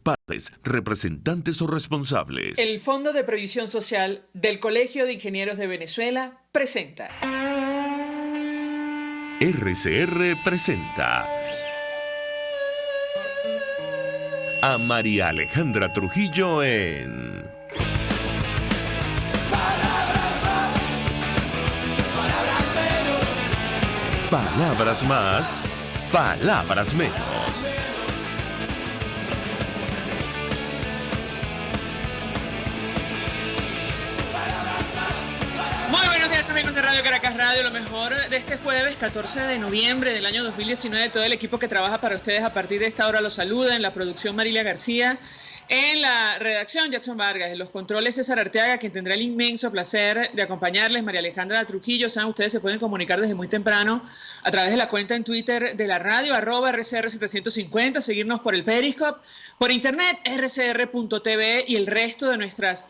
padres, representantes o responsables. El Fondo de Previsión Social del Colegio de Ingenieros de Venezuela presenta. RCR presenta a María Alejandra Trujillo en Palabras más, palabras menos. Palabras más, palabras menos. Muy buenos días amigos de Radio Caracas Radio, lo mejor de este jueves 14 de noviembre del año 2019. Todo el equipo que trabaja para ustedes a partir de esta hora los saluda. En la producción Marilia García, en la redacción Jackson Vargas, en los controles César Arteaga, quien tendrá el inmenso placer de acompañarles, María Alejandra Trujillo. Saben, ustedes se pueden comunicar desde muy temprano a través de la cuenta en Twitter de la radio, @RCR750, seguirnos por el Periscope, por internet, rcr.tv y el resto de nuestras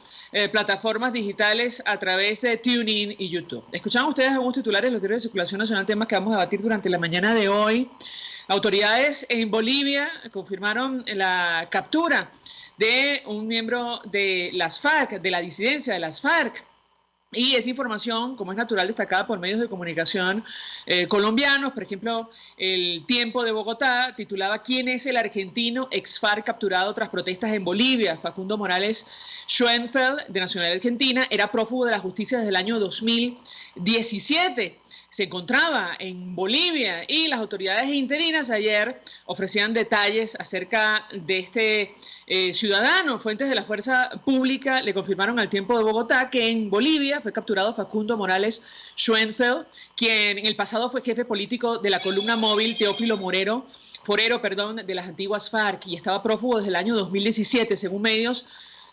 plataformas digitales a través de TuneIn y YouTube. Escuchaban ustedes algunos titulares de los diarios de circulación nacional, temas que vamos a debatir durante la mañana de hoy. Autoridades en Bolivia confirmaron la captura de un miembro de las FARC, de la disidencia de las FARC. Y esa información, como es natural, destacada por medios de comunicación colombianos. Por ejemplo, El Tiempo de Bogotá titulaba ¿Quién es el argentino ex-FARC capturado tras protestas en Bolivia? Facundo Morales Schoenfeld, de nacionalidad argentina, era prófugo de la justicia desde el año 2017. Se encontraba en Bolivia y las autoridades interinas ayer ofrecían detalles acerca de este ciudadano. Fuentes de la fuerza pública le confirmaron al Tiempo de Bogotá que en Bolivia fue capturado Facundo Morales Schoenfeld, quien en el pasado fue jefe político de la columna móvil Teófilo Forero, de las antiguas FARC, y estaba prófugo desde el año 2017, según medios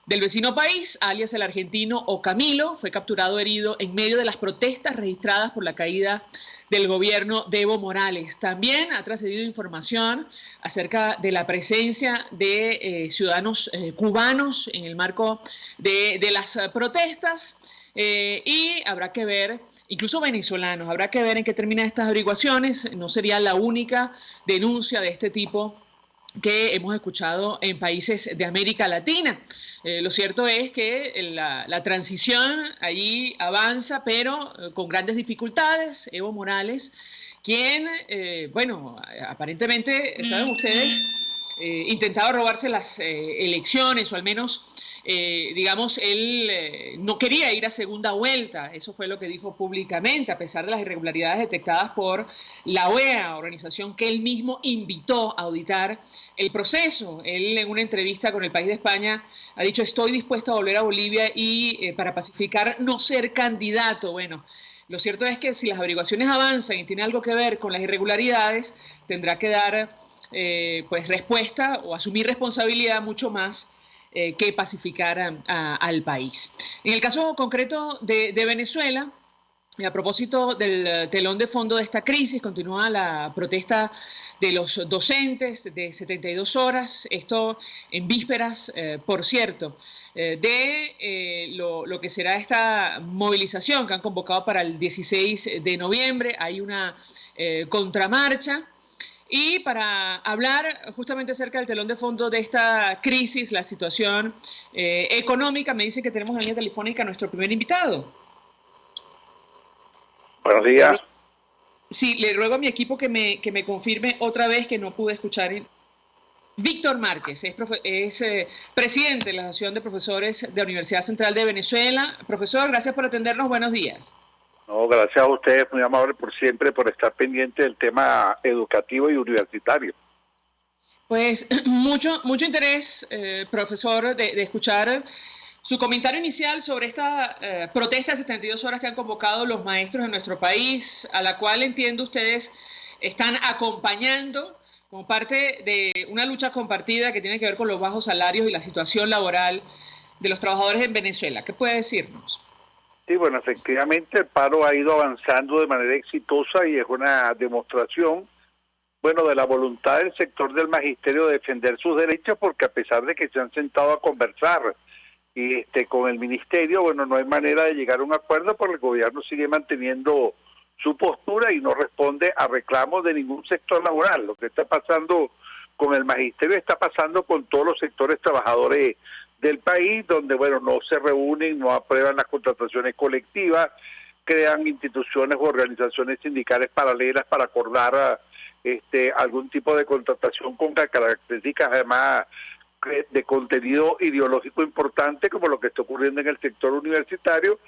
del vecino país, alias el argentino Ocamilo. Fue capturado herido en medio de las protestas registradas por la caída del gobierno de Evo Morales. También ha trascendido información acerca de la presencia de ciudadanos cubanos en el marco de las protestas y habrá que ver, incluso venezolanos, habrá que ver en qué terminan estas averiguaciones. No sería la única denuncia de este tipo que hemos escuchado en países de América Latina. Lo cierto es que la transición allí avanza, pero con grandes dificultades. Evo Morales, quien, aparentemente, saben ustedes, intentaba robarse las elecciones, o al menos, él no quería ir a segunda vuelta. Eso fue lo que dijo públicamente, a pesar de las irregularidades detectadas por la OEA, organización que él mismo invitó a auditar el proceso. Él, en una entrevista con El País de España, ha dicho: estoy dispuesto a volver a Bolivia y para pacificar no ser candidato. Bueno, lo cierto es que si las averiguaciones avanzan y tiene algo que ver con las irregularidades, tendrá que dar respuesta o asumir responsabilidad mucho más que pacificar al país. En el caso concreto de Venezuela, a propósito del telón de fondo de esta crisis, continúa la protesta de los docentes de 72 horas, esto en vísperas, por cierto, de lo que será esta movilización que han convocado para el 16 de noviembre. Hay una contramarcha. Y para hablar justamente acerca del telón de fondo de esta crisis, la situación económica, me dice que tenemos en línea telefónica a nuestro primer invitado. Buenos días. Sí, le ruego a mi equipo que me confirme otra vez que no pude escuchar. Víctor Márquez es presidente de la Asociación de Profesores de la Universidad Central de Venezuela. Profesor, gracias por atendernos. Buenos días. No, gracias a ustedes, muy amable por siempre, por estar pendiente del tema educativo y universitario. Pues mucho interés, profesor, de escuchar su comentario inicial sobre esta protesta de 72 horas que han convocado los maestros en nuestro país, a la cual entiendo ustedes están acompañando como parte de una lucha compartida que tiene que ver con los bajos salarios y la situación laboral de los trabajadores en Venezuela. ¿Qué puede decirnos? Sí, bueno, efectivamente el paro ha ido avanzando de manera exitosa y es una demostración, bueno, de la voluntad del sector del magisterio de defender sus derechos, porque a pesar de que se han sentado a conversar y con el ministerio, bueno, no hay manera de llegar a un acuerdo porque el gobierno sigue manteniendo su postura y no responde a reclamos de ningún sector laboral. Lo que está pasando con el magisterio está pasando con todos los sectores trabajadores del país, donde, bueno, no se reúnen, no aprueban las contrataciones colectivas, crean instituciones o organizaciones sindicales paralelas para acordar algún tipo de contratación con características además de contenido ideológico importante, como lo que está ocurriendo en el sector universitario,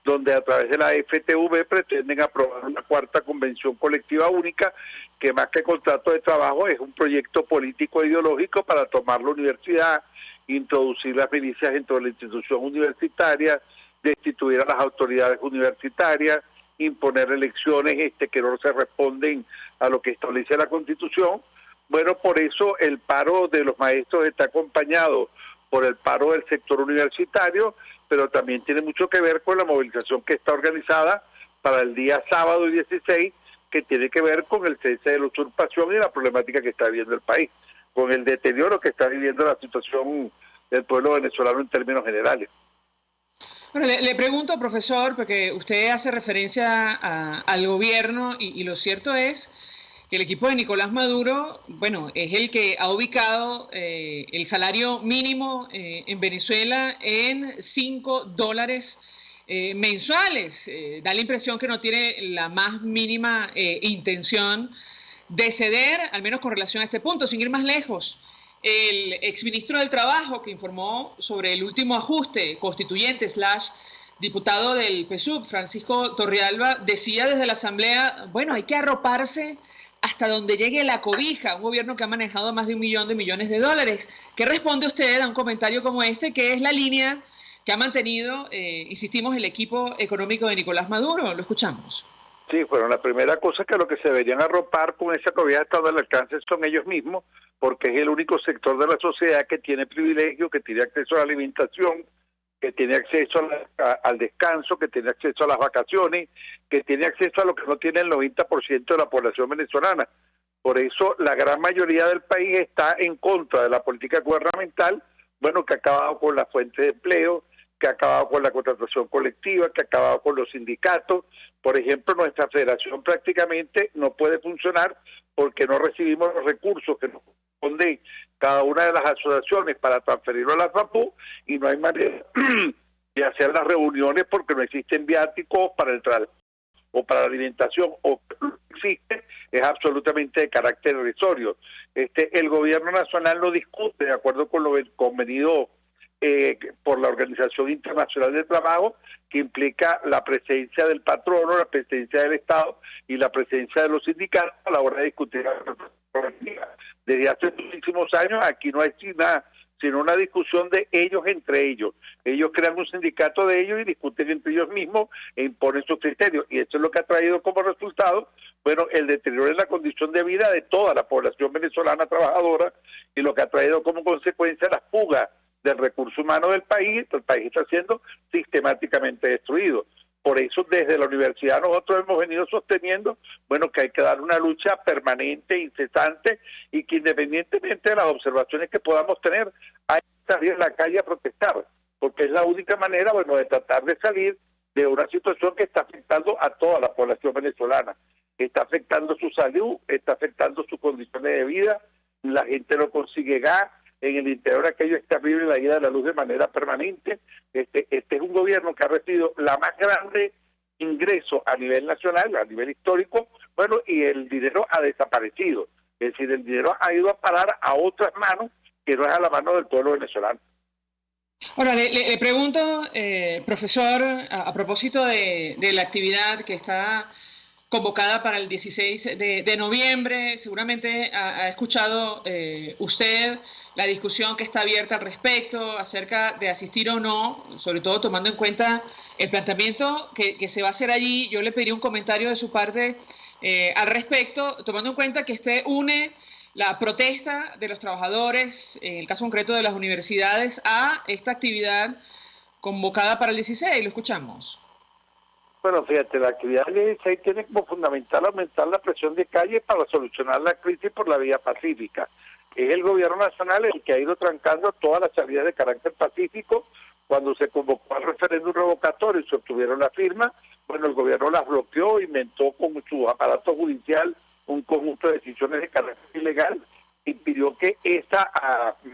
donde a través de la FTV pretenden aprobar una cuarta convención colectiva única, que más que contrato de trabajo es un proyecto político ideológico para tomar la universidad, introducir las milicias dentro de la institución universitaria, destituir a las autoridades universitarias, imponer elecciones que no se responden a lo que establece la Constitución. Bueno, por eso el paro de los maestros está acompañado por el paro del sector universitario, pero también tiene mucho que ver con la movilización que está organizada para el día sábado 16, que tiene que ver con el cese de la usurpación y la problemática que está viviendo el país, con el deterioro que está viviendo la situación del pueblo venezolano en términos generales. Bueno, le pregunto, profesor, porque usted hace referencia al gobierno y lo cierto es que el equipo de Nicolás Maduro, bueno, es el que ha ubicado el salario mínimo en Venezuela en $5 mensuales. Da la impresión que no tiene la más mínima intención de ceder, al menos con relación a este punto. Sin ir más lejos, el exministro del Trabajo, que informó sobre el último ajuste constituyente / diputado del PSUV, Francisco Torrealba, decía desde la Asamblea, bueno, hay que arroparse hasta donde llegue la cobija, un gobierno que ha manejado más de $1 millón de millones de dólares. ¿Qué responde usted a un comentario como este, que es la línea que ha mantenido, insistimos, el equipo económico de Nicolás Maduro? Lo escuchamos. Sí, bueno, la primera cosa es que lo que se deberían arropar con esa cobija hasta al alcance son ellos mismos, porque es el único sector de la sociedad que tiene privilegio, que tiene acceso a la alimentación, que tiene acceso al descanso, que tiene acceso a las vacaciones, que tiene acceso a lo que no tiene el 90% de la población venezolana. Por eso la gran mayoría del país está en contra de la política gubernamental, bueno, que ha acabado con las fuentes de empleo, que ha acabado con la contratación colectiva, que ha acabado con los sindicatos. Por ejemplo, nuestra federación prácticamente no puede funcionar porque no recibimos los recursos que nos corresponden cada una de las asociaciones para transferirlo a la FAPU, y no hay manera de hacer las reuniones porque no existen viáticos para el traslado o para la alimentación, o existe, es absolutamente de carácter irrisorio. El gobierno nacional no discute de acuerdo con lo convenido por la Organización Internacional del Trabajo, que implica la presencia del patrono, la presencia del Estado y la presencia de los sindicatos a la hora de discutir la colectiva. Desde hace muchísimos años aquí no hay sino una discusión de ellos entre ellos. Ellos crean un sindicato de ellos y discuten entre ellos mismos e imponen sus criterios. Y eso es lo que ha traído como resultado, bueno, el deterioro en la condición de vida de toda la población venezolana trabajadora, y lo que ha traído como consecuencia la fuga del recurso humano del país. El país está siendo sistemáticamente destruido. Por eso desde la universidad nosotros hemos venido sosteniendo, bueno, que hay que dar una lucha permanente, incesante, y que independientemente de las observaciones que podamos tener, hay que salir a la calle a protestar, porque es la única manera, bueno, de tratar de salir de una situación que está afectando a toda la población venezolana. Está afectando su salud, está afectando sus condiciones de vida, la gente no consigue gas, en el interior aquello está vive la ida de la luz de manera permanente. Este es un gobierno que ha recibido la más grande ingreso a nivel nacional, a nivel histórico, bueno, y el dinero ha desaparecido. Es decir, el dinero ha ido a parar a otras manos que no es a la mano del pueblo venezolano. Ahora, le pregunto, profesor, a propósito de la actividad que está convocada para el 16 de noviembre, seguramente ha escuchado usted la discusión que está abierta al respecto, acerca de asistir o no, sobre todo tomando en cuenta el planteamiento que se va a hacer allí. Yo le pediría un comentario de su parte al respecto, tomando en cuenta que usted une la protesta de los trabajadores, en el caso concreto de las universidades, a esta actividad convocada para el 16. Lo escuchamos. Bueno, fíjate, la actividad del 16 tiene como fundamental aumentar la presión de calle para solucionar la crisis por la vía pacífica. Es el gobierno nacional el que ha ido trancando todas las salidas de carácter pacífico. Cuando se convocó al referéndum revocatorio y se obtuvieron la firma, bueno, el gobierno las bloqueó, inventó con su aparato judicial un conjunto de decisiones de carácter ilegal impidió que ese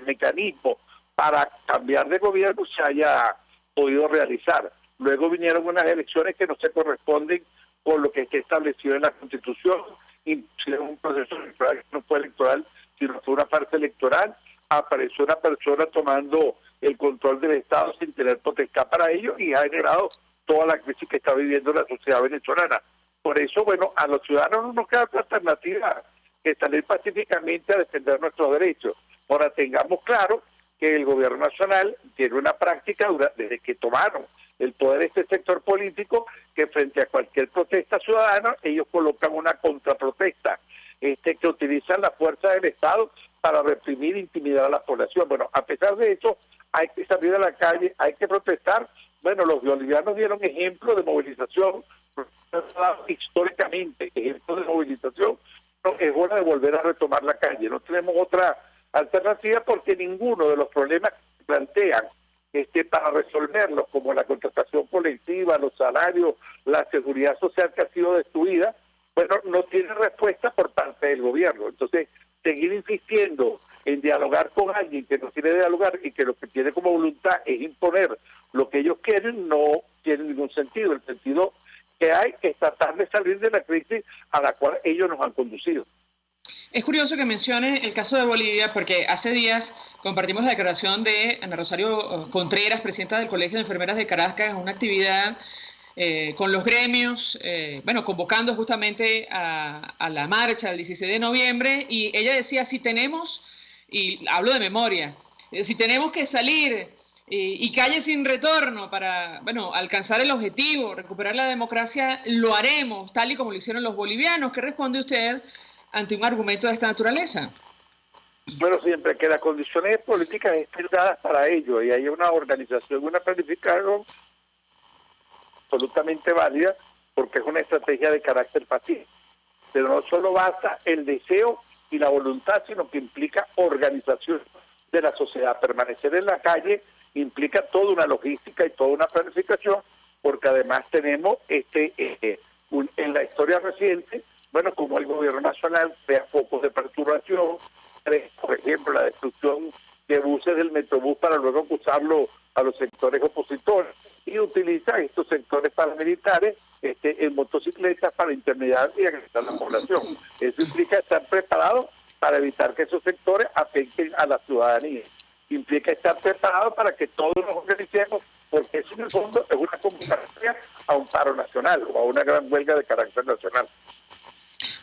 mecanismo para cambiar de gobierno se haya podido realizar. Luego vinieron unas elecciones que no se corresponden con lo que está establecido en la Constitución, hicieron un proceso electoral que no fue electoral, sino fue una farsa electoral. Apareció una persona tomando el control del Estado sin tener potestad para ello y ha generado toda la crisis que está viviendo la sociedad venezolana. Por eso, bueno, a los ciudadanos no nos queda otra alternativa que salir pacíficamente a defender nuestros derechos. Ahora, tengamos claro que el gobierno nacional tiene una práctica desde que tomaron el poder este sector político, que frente a cualquier protesta ciudadana, ellos colocan una contraprotesta, que utilizan la fuerza del Estado para reprimir e intimidar a la población. Bueno, a pesar de eso, hay que salir a la calle, hay que protestar. Bueno, los bolivianos dieron ejemplo de movilización, históricamente, ejemplo de movilización. No, es hora de volver a retomar la calle. No tenemos otra alternativa porque ninguno de los problemas que se plantean para resolverlos, como la contratación colectiva, los salarios, la seguridad social que ha sido destruida, bueno, no tiene respuesta por parte del gobierno. Entonces, seguir insistiendo en dialogar con alguien que no quiere dialogar y que lo que tiene como voluntad es imponer lo que ellos quieren, no tiene ningún sentido. El sentido que hay es tratar de salir de la crisis a la cual ellos nos han conducido. Es curioso que mencione el caso de Bolivia porque hace días compartimos la declaración de Ana Rosario Contreras, presidenta del Colegio de Enfermeras de Caracas, en una actividad con los gremios, convocando justamente a la marcha del 16 de noviembre, y ella decía, si tenemos, y hablo de memoria, si tenemos que salir y calle sin retorno para alcanzar el objetivo, recuperar la democracia, lo haremos, tal y como lo hicieron los bolivianos. ¿Qué responde usted ante un argumento de esta naturaleza? Bueno, siempre que las condiciones políticas estén dadas para ello y hay una organización, una planificación absolutamente válida, porque es una estrategia de carácter pacífico. Pero no solo basta el deseo y la voluntad, sino que implica organización de la sociedad. Permanecer en la calle implica toda una logística y toda una planificación, porque además tenemos en la historia reciente, como el gobierno nacional crea focos de perturbación, por ejemplo, la destrucción de buses del Metrobús para luego acusarlo a los sectores opositores, y utiliza estos sectores paramilitares en motocicletas para intimidar y agredir a la población. Eso implica estar preparado para evitar que esos sectores afecten a la ciudadanía. Implica estar preparado para que todos nos organicemos, porque eso en el fondo es una convocatoria a un paro nacional o a una gran huelga de carácter nacional.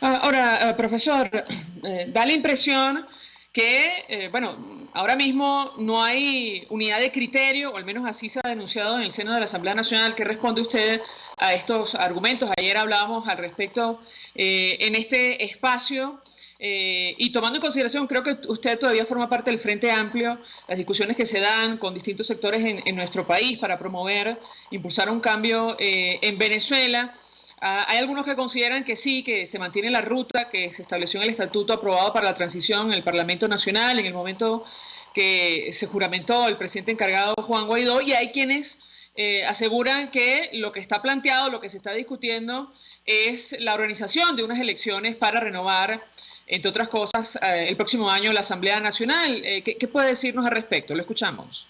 Ahora, profesor, da la impresión que, ahora mismo no hay unidad de criterio, o al menos así se ha denunciado en el seno de la Asamblea Nacional. ¿Qué responde usted a estos argumentos? Ayer hablábamos al respecto en este espacio, y tomando en consideración, creo que usted todavía forma parte del Frente Amplio, las discusiones que se dan con distintos sectores en nuestro país para promover, impulsar un cambio en Venezuela. Hay algunos que consideran que sí, que se mantiene la ruta que se estableció en el estatuto aprobado para la transición en el Parlamento Nacional en el momento que se juramentó el presidente encargado Juan Guaidó, y hay quienes aseguran que lo que está planteado, lo que se está discutiendo es la organización de unas elecciones para renovar, entre otras cosas, el próximo año la Asamblea Nacional. ¿Qué puede decirnos al respecto? Lo escuchamos.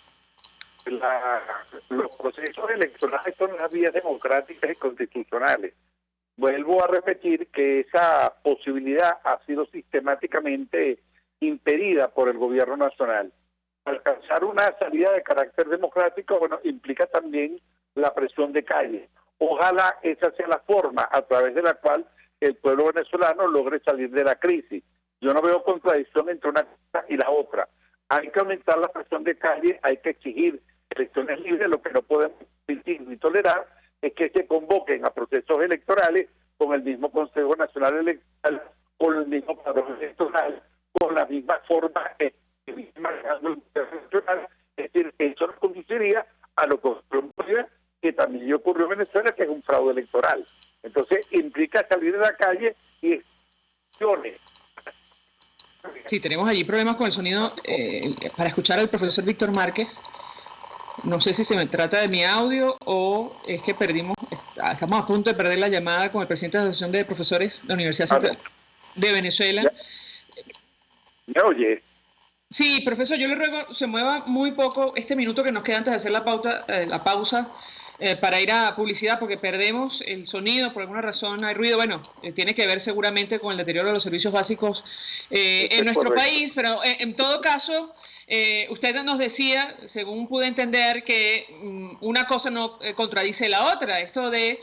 Los procesos electorales son las vías democráticas y constitucionales. Vuelvo a repetir que esa posibilidad ha sido sistemáticamente impedida por el gobierno nacional. Alcanzar una salida de carácter democrático, implica también la presión de calle. Ojalá esa sea la forma a través de la cual el pueblo venezolano logre salir de la crisis. Yo no veo contradicción entre una cosa y la otra. Hay que aumentar la presión de calle, hay que exigir elecciones libres. Lo que no podemos permitir ni tolerar es que se convoquen a procesos electorales con el mismo Consejo Nacional Electoral, con el mismo padrón electoral, con la misma forma que viene manejando el Consejo Nacional. Es decir, eso nos conduciría a lo que ocurrió en Bolivia, que también ocurrió en Venezuela, que es un fraude electoral. Entonces, implica salir de la calle y elecciones. Sí, tenemos allí problemas con el sonido para escuchar al profesor Víctor Márquez. No sé si se me trata de mi audio o es que estamos a punto de perder la llamada con el presidente de la Asociación de Profesores de la Universidad Central de Venezuela. ¿Me oye? Sí, profesor, yo le ruego se mueva muy poco este minuto que nos queda antes de hacer la pausa para ir a publicidad porque perdemos el sonido, por alguna razón hay ruido. Bueno, tiene que ver seguramente con el deterioro de los servicios básicos en nuestro país, pero en todo caso, usted nos decía, según pude entender, que una cosa no contradice la otra, esto de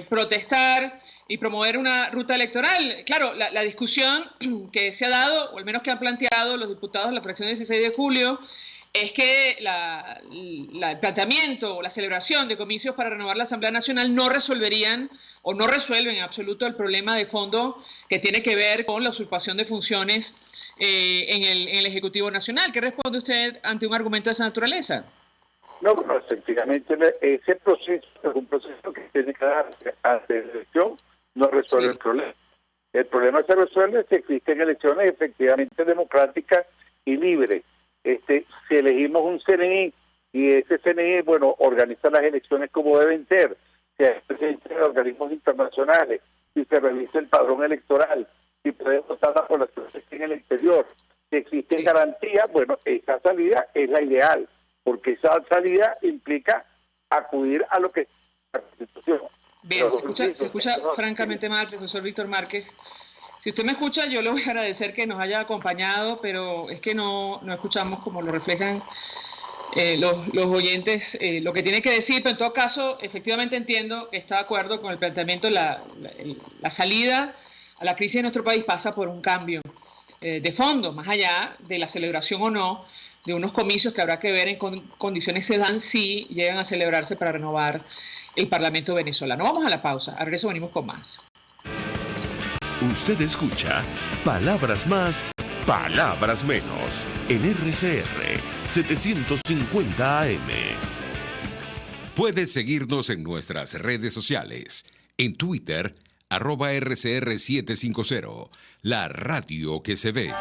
protestar y promover una ruta electoral. Claro, la discusión que se ha dado, o al menos que han planteado los diputados de la fracción 16 de julio, es que el planteamiento o la celebración de comicios para renovar la Asamblea Nacional no resolverían o no resuelven en absoluto el problema de fondo que tiene que ver con la usurpación de funciones en el Ejecutivo Nacional. ¿Qué responde usted ante un argumento de esa naturaleza? No, bueno, efectivamente ese proceso es un proceso que tiene que dar ante la elección, no resuelve el problema. El problema se resuelve si existen elecciones efectivamente democráticas y libres. Si elegimos un CNI y ese CNI, bueno, organiza las elecciones como deben ser, si hay presencia de organismos internacionales, si se revisa el padrón electoral, si puede votar la población que esté en el exterior, si existen garantías, bueno, esa salida es la ideal, porque esa salida implica acudir a lo que es la Constitución. Bien, se escucha francamente mal, profesor Víctor Márquez. Si usted me escucha, yo le voy a agradecer que nos haya acompañado, pero es que no escuchamos como lo reflejan los oyentes lo que tiene que decir, pero en todo caso, efectivamente entiendo que está de acuerdo con el planteamiento. La salida a la crisis de nuestro país pasa por un cambio de fondo, más allá de la celebración o no de unos comicios que habrá que ver en condiciones se dan si llegan a celebrarse para renovar el Parlamento venezolano. Vamos a la pausa, al regreso venimos con más. Usted escucha Palabras Más, Palabras Menos en RCR 750 AM. Puedes seguirnos en nuestras redes sociales. En Twitter, @RCR750, la radio que se ve.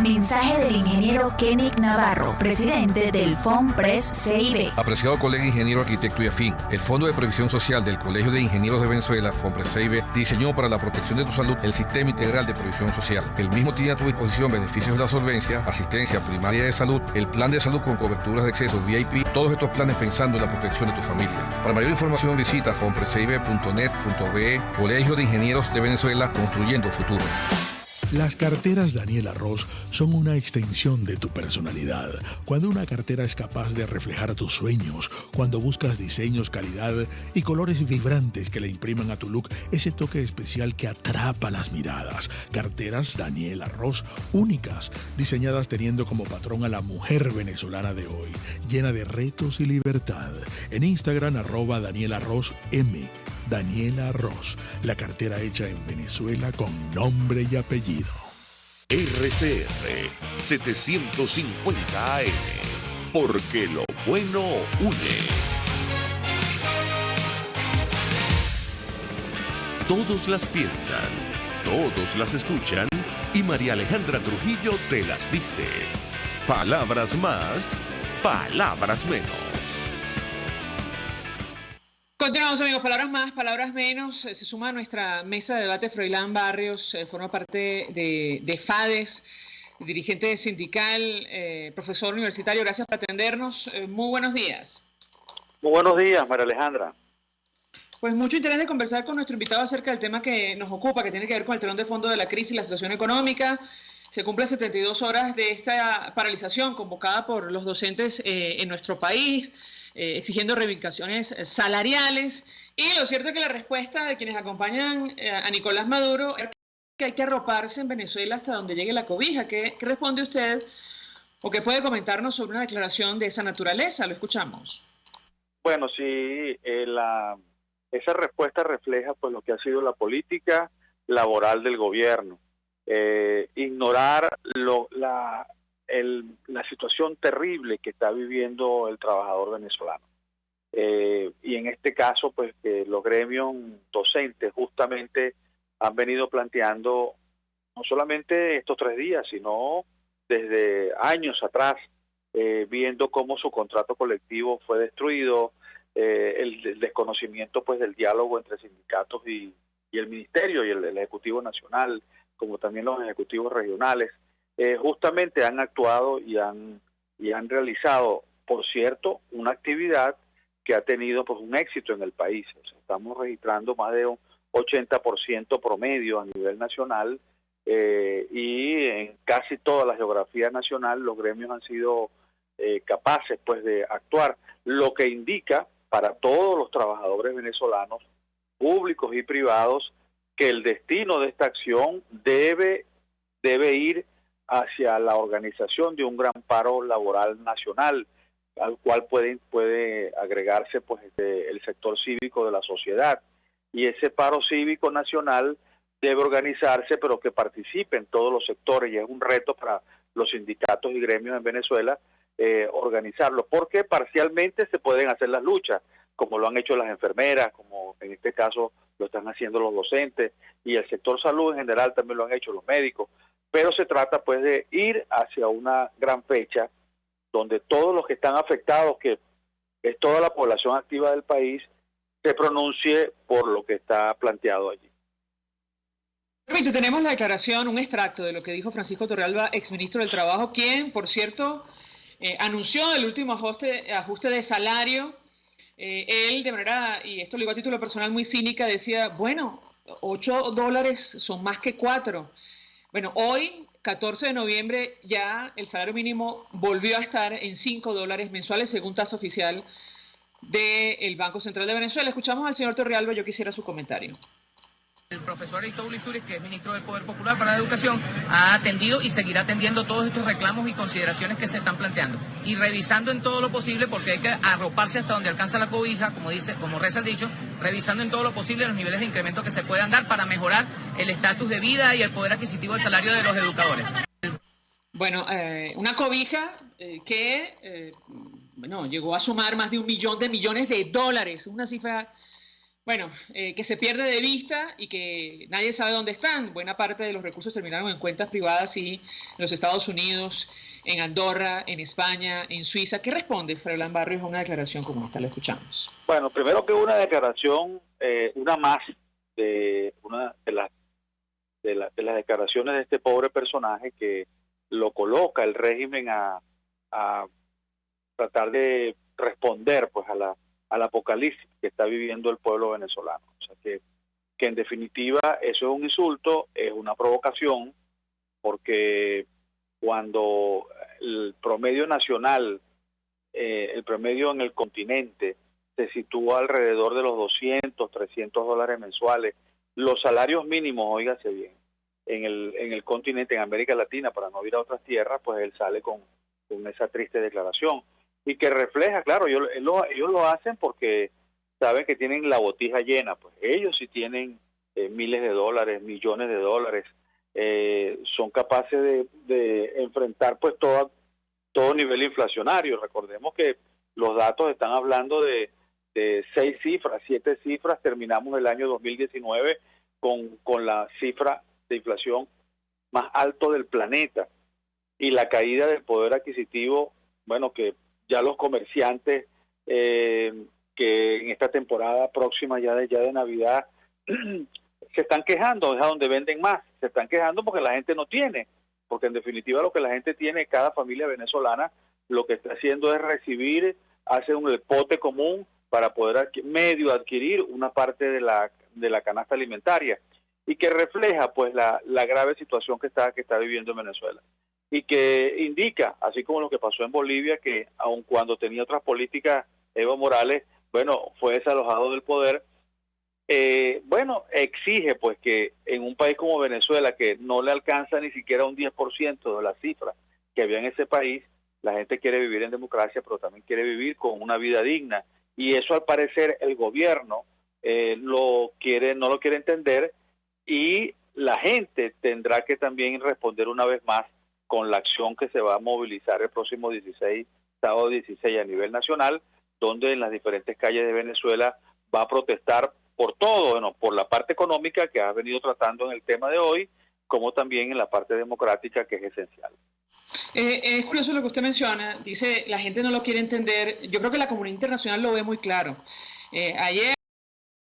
Mensaje del ingeniero Kenick Navarro, presidente del FOMPRES CIB. Apreciado colega ingeniero, arquitecto y afín, el Fondo de Previsión Social del Colegio de Ingenieros de Venezuela, FOMPRES CIB, diseñó para la protección de tu salud el Sistema Integral de Previsión Social. El mismo tiene a tu disposición beneficios de la solvencia, asistencia primaria de salud, el plan de salud con coberturas de acceso VIP, todos estos planes pensando en la protección de tu familia. Para mayor información visita fomprescib.net.be, Colegio de Ingenieros de Venezuela, construyendo futuro. Las carteras Daniela Ross son una extensión de tu personalidad. Cuando una cartera es capaz de reflejar tus sueños, cuando buscas diseños, calidad y colores vibrantes que le impriman a tu look ese toque especial que atrapa las miradas. Carteras Daniela Ross únicas, diseñadas teniendo como patrón a la mujer venezolana de hoy, llena de retos y libertad. En Instagram @DanielaRossM. Daniela Ross, la cartera hecha en Venezuela con nombre y apellido. RCR 750 AM, porque lo bueno une. Todos las piensan, todos las escuchan y María Alejandra Trujillo te las dice. Palabras más, palabras menos. Continuamos, amigos. Palabras más, palabras menos. Se suma a nuestra mesa de debate Froilán Barrios, forma parte de FADES, dirigente sindical, profesor universitario. Gracias por atendernos. Muy buenos días. Muy buenos días, María Alejandra. Pues mucho interés de conversar con nuestro invitado acerca del tema que nos ocupa, que tiene que ver con el telón de fondo de la crisis y la situación económica. Se cumplen 72 horas de esta paralización convocada por los docentes en nuestro país, exigiendo reivindicaciones salariales, y lo cierto es que la respuesta de quienes acompañan a Nicolás Maduro es que hay que arroparse en Venezuela hasta donde llegue la cobija. ¿Qué responde usted o qué puede comentarnos sobre una declaración de esa naturaleza? Lo escuchamos. Bueno, sí, esa respuesta refleja pues lo que ha sido la política laboral del gobierno. Ignorar la situación terrible que está viviendo el trabajador venezolano. Y en este caso, pues que los gremios docentes justamente han venido planteando, no solamente estos 3 días, sino desde años atrás, viendo cómo su contrato colectivo fue destruido, el desconocimiento pues del diálogo entre sindicatos y el Ministerio y el Ejecutivo Nacional, como también los ejecutivos regionales, justamente han actuado y han realizado, por cierto, una actividad que ha tenido pues un éxito en el país. O sea, estamos registrando más de un 80% promedio a nivel nacional, y en casi toda la geografía nacional los gremios han sido capaces pues de actuar, lo que indica para todos los trabajadores venezolanos, públicos y privados, que el destino de esta acción debe ir hacia la organización de un gran paro laboral nacional, al cual puede agregarse pues el sector cívico de la sociedad, y ese paro cívico nacional debe organizarse, pero que participen todos los sectores, y es un reto para los sindicatos y gremios en Venezuela organizarlo, porque parcialmente se pueden hacer las luchas, como lo han hecho las enfermeras, como en este caso lo están haciendo los docentes, y el sector salud en general también lo han hecho los médicos, pero se trata pues de ir hacia una gran fecha donde todos los que están afectados, que es toda la población activa del país, se pronuncie por lo que está planteado allí. Tenemos la declaración, un extracto de lo que dijo Francisco Torrealba, exministro del Trabajo, quien, por cierto, anunció el último ajuste de salario. Él, de manera, y esto lo digo a título personal muy cínica, decía, bueno, $8 son más que 4. Bueno, hoy, 14 de noviembre, ya el salario mínimo volvió a estar en $5 mensuales, según tasa oficial del Banco Central de Venezuela. Escuchamos al señor Torrealba, yo quisiera su comentario. El profesor Aristóbulo Istúriz, que es ministro del Poder Popular para la Educación, ha atendido y seguirá atendiendo todos estos reclamos y consideraciones que se están planteando. Y revisando en todo lo posible, porque hay que arroparse hasta donde alcanza la cobija, como reza el dicho, revisando en todo lo posible los niveles de incremento que se puedan dar para mejorar el estatus de vida y el poder adquisitivo del salario de los educadores. Bueno, una cobija que llegó a sumar más de $1 millón de dólares, una cifra... Bueno, que se pierde de vista y que nadie sabe dónde están. Buena parte de los recursos terminaron en cuentas privadas y en los Estados Unidos, en Andorra, en España, en Suiza. ¿Qué responde Froilán Barrios a una declaración como esta? Lo escuchamos. Bueno, primero que una declaración, una más de las declaraciones de este pobre personaje que lo coloca el régimen a tratar de responder pues al apocalipsis que está viviendo el pueblo venezolano. O sea que en definitiva eso es un insulto, es una provocación, porque cuando el promedio nacional, el promedio en el continente se sitúa alrededor de los $200-300 mensuales, los salarios mínimos, óigase bien, en el continente, en América Latina, para no ir a otras tierras, pues él sale con esa triste declaración. Y que refleja, claro, ellos lo hacen porque saben que tienen la botija llena, pues ellos sí tienen miles de dólares, millones de dólares, son capaces de enfrentar pues todo nivel inflacionario. Recordemos que los datos están hablando de 6 cifras, 7 cifras, terminamos el año 2019 con la cifra de inflación más alto del planeta, y la caída del poder adquisitivo, bueno, que ya los comerciantes que en esta temporada próxima ya de Navidad se están quejando, es a donde venden más, se están quejando porque la gente no tiene, porque en definitiva lo que la gente tiene, cada familia venezolana lo que está haciendo es recibir, hace un pote común para poder medio adquirir una parte de la canasta alimentaria, y que refleja pues la grave situación que está viviendo en Venezuela. Y que indica, así como lo que pasó en Bolivia, que aun cuando tenía otras políticas, Evo Morales, bueno, fue desalojado del poder, exige pues que en un país como Venezuela, que no le alcanza ni siquiera un 10% de las cifras que había en ese país, la gente quiere vivir en democracia, pero también quiere vivir con una vida digna, y eso al parecer el gobierno no lo quiere entender, y la gente tendrá que también responder una vez más con la acción que se va a movilizar el próximo sábado 16 a nivel nacional, donde en las diferentes calles de Venezuela va a protestar por todo, bueno, por la parte económica que ha venido tratando en el tema de hoy, como también en la parte democrática, que es esencial. Es curioso lo que usted menciona, dice la gente no lo quiere entender. Yo creo que la comunidad internacional lo ve muy claro. Ayer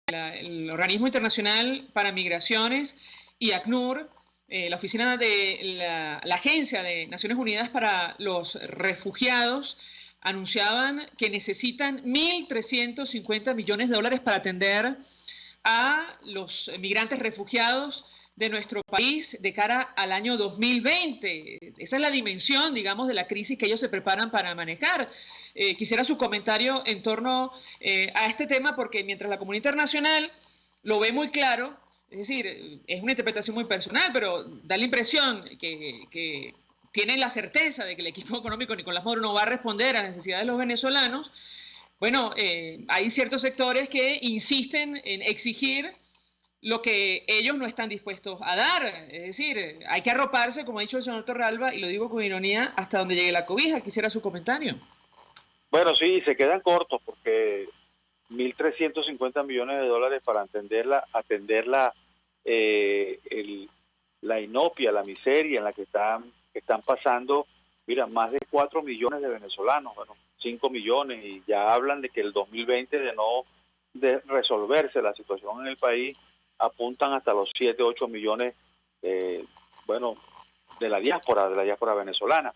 el Organismo Internacional para Migraciones y ACNUR la oficina de la Agencia de Naciones Unidas para los Refugiados anunciaban que necesitan 1.350 millones de dólares para atender a los migrantes refugiados de nuestro país de cara al año 2020. Esa es la dimensión, digamos, de la crisis que ellos se preparan para manejar. Quisiera su comentario en torno a este tema, porque mientras la comunidad internacional lo ve muy claro, es decir, es una interpretación muy personal, pero da la impresión que tienen la certeza de que el equipo económico Nicolás Maduro no va a responder a las necesidades de los venezolanos. Bueno, hay ciertos sectores que insisten en exigir lo que ellos no están dispuestos a dar. Es decir, hay que arroparse, como ha dicho el señor Torralba, y lo digo con ironía, hasta donde llegue la cobija. Quisiera su comentario. Bueno, sí, se quedan cortos porque 1.350 millones de dólares para atender la inopia, la miseria en la que están pasando, mira, más de 4 millones de venezolanos, bueno, 5 millones, y ya hablan de que el 2020 de resolverse la situación en el país, apuntan hasta los 7, 8 millones, bueno, de la diáspora venezolana.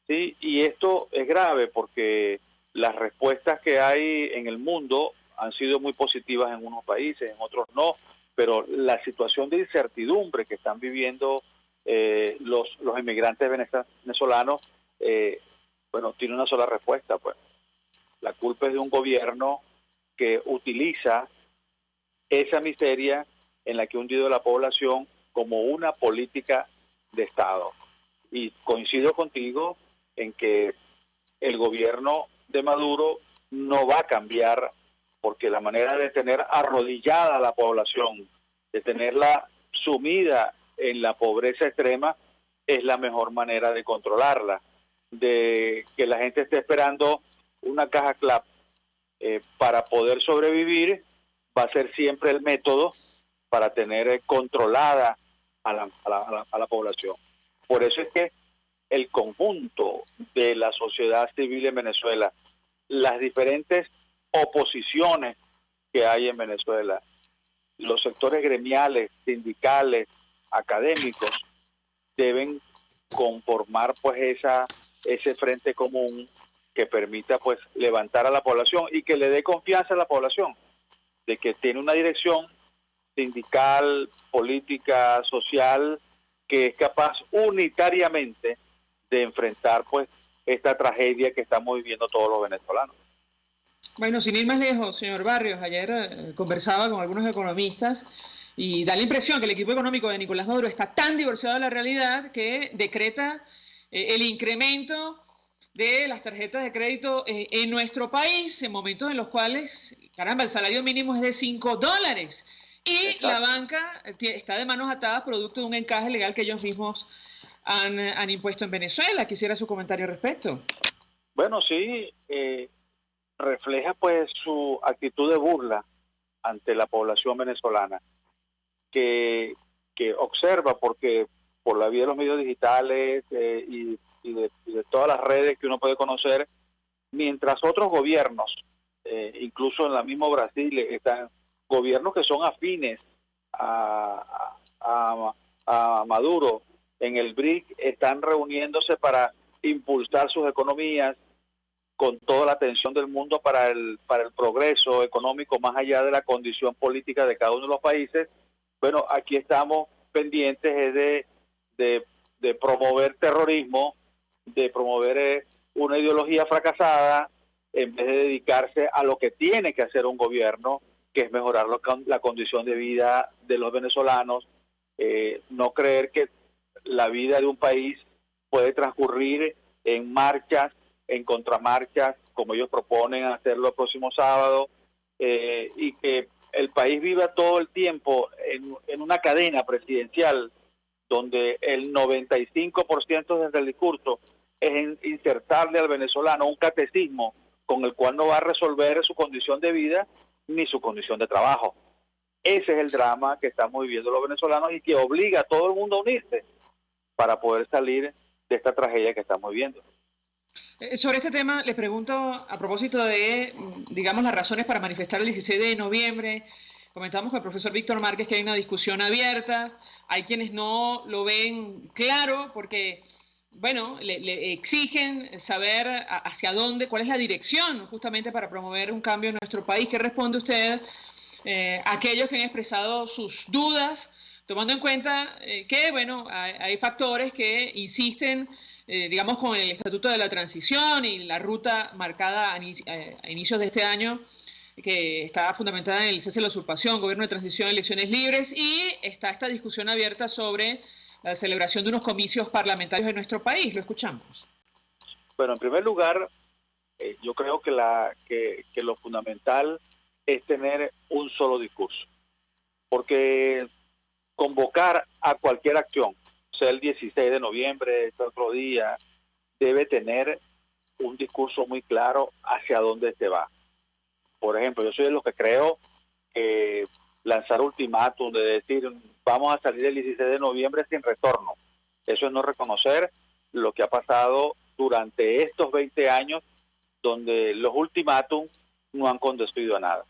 Sí, y esto es grave porque las respuestas que hay en el mundo han sido muy positivas en unos países, en otros no, pero la situación de incertidumbre que están viviendo los inmigrantes venezolanos, bueno, tiene una sola respuesta, pues. La culpa es de un gobierno que utiliza esa miseria en la que ha hundido la población como una política de Estado. Y coincido contigo en que el gobierno de Maduro no va a cambiar, porque la manera de tener arrodillada a la población, de tenerla sumida en la pobreza extrema, es la mejor manera de controlarla, de que la gente esté esperando una caja clap para poder sobrevivir, va a ser siempre el método para tener controlada a la población. Por eso es que el conjunto de la sociedad civil en Venezuela, las diferentes oposiciones que hay en Venezuela, los sectores gremiales, sindicales, académicos, deben conformar pues ese frente común que permita pues levantar a la población y que le dé confianza a la población de que tiene una dirección sindical, política, social, que es capaz unitariamente de enfrentar pues esta tragedia que estamos viviendo todos los venezolanos. Bueno, sin ir más lejos, señor Barrios, ayer conversaba con algunos economistas y da la impresión que el equipo económico de Nicolás Maduro está tan divorciado de la realidad que decreta el incremento de las tarjetas de crédito en nuestro país en momentos en los cuales, caramba, el salario mínimo es de $5 y exacto, la banca está de manos atadas producto de un encaje legal que ellos mismos han impuesto en Venezuela. Quisiera su comentario al respecto. Bueno, sí, refleja pues su actitud de burla ante la población venezolana, que observa, porque por la vía de los medios digitales y de todas las redes que uno puede conocer, mientras otros gobiernos, incluso en la misma Brasil, están gobiernos que son afines a Maduro, en el BRIC están reuniéndose para impulsar sus economías con toda la atención del mundo para el progreso económico, más allá de la condición política de cada uno de los países. Bueno, aquí estamos pendientes de promover terrorismo, de promover una ideología fracasada, en vez de dedicarse a lo que tiene que hacer un gobierno, que es mejorar la condición de vida de los venezolanos, no creer que la vida de un país puede transcurrir en marchas, en contramarchas, como ellos proponen hacerlo el próximo sábado, y que el país viva todo el tiempo en una cadena presidencial donde el 95% del discurso es insertarle al venezolano un catecismo con el cual no va a resolver su condición de vida ni su condición de trabajo. Ese es el drama que estamos viviendo los venezolanos y que obliga a todo el mundo a unirse para poder salir de esta tragedia que estamos viviendo. Sobre este tema, le pregunto a propósito de, digamos, las razones para manifestar el 16 de noviembre Comentamos con el profesor Víctor Márquez que hay una discusión abierta, hay quienes no lo ven claro porque, bueno, le exigen saber hacia dónde, cuál es la dirección justamente para promover un cambio en nuestro país. ¿Qué responde usted a aquellos que han expresado sus dudas, tomando en cuenta que, bueno, hay factores que insisten, digamos, con el Estatuto de la Transición y la ruta marcada a inicios de este año, que está fundamentada en el cese de la usurpación, gobierno de transición, elecciones libres, y está esta discusión abierta sobre la celebración de unos comicios parlamentarios en nuestro país? Lo escuchamos. Bueno, en primer lugar, yo creo que lo fundamental es tener un solo discurso, porque convocar a cualquier acción, sea el 16 de noviembre, este otro día, debe tener un discurso muy claro hacia dónde se va. Por ejemplo, yo soy de los que creo que lanzar ultimátum de decir vamos a salir el 16 de noviembre sin retorno, eso es no reconocer lo que ha pasado durante estos 20 años donde los ultimátums no han conducido a nada.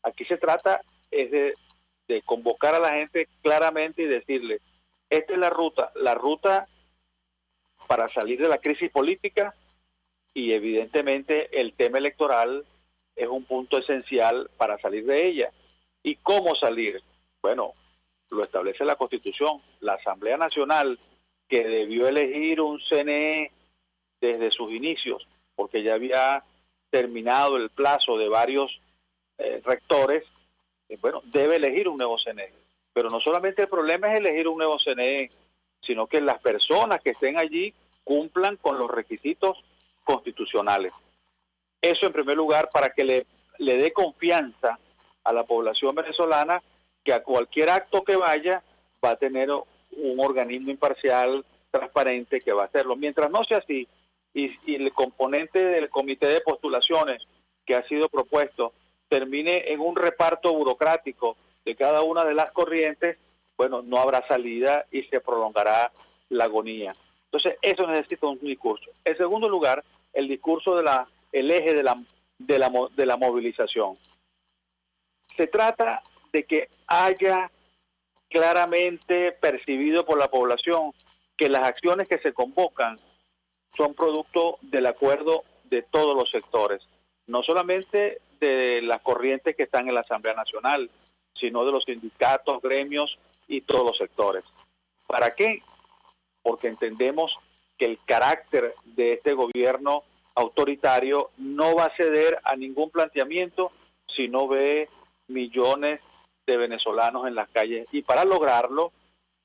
Aquí se trata es de convocar a la gente claramente y decirle, esta es la ruta para salir de la crisis política, y evidentemente el tema electoral es un punto esencial para salir de ella. ¿Y cómo salir? Bueno, lo establece la Constitución. La Asamblea Nacional, que debió elegir un CNE desde sus inicios, porque ya había terminado el plazo de varios rectores, bueno, debe elegir un nuevo CNE. Pero no solamente el problema es elegir un nuevo CNE, sino que las personas que estén allí cumplan con los requisitos constitucionales. Eso en primer lugar, para que le dé confianza a la población venezolana que a cualquier acto que vaya va a tener un organismo imparcial, transparente, que va a hacerlo. Mientras no sea así, y el componente del comité de postulaciones que ha sido propuesto termine en un reparto burocrático de cada una de las corrientes, bueno, no habrá salida y se prolongará la agonía. Entonces, eso necesita un discurso. En segundo lugar, el discurso el eje de la movilización. Se trata de que haya claramente percibido por la población que las acciones que se convocan son producto del acuerdo de todos los sectores, no solamente de las corrientes que están en la Asamblea Nacional, sino de los sindicatos, gremios y todos los sectores. ¿Para qué? Porque entendemos que el carácter de este gobierno autoritario no va a ceder a ningún planteamiento si no ve millones de venezolanos en las calles, y para lograrlo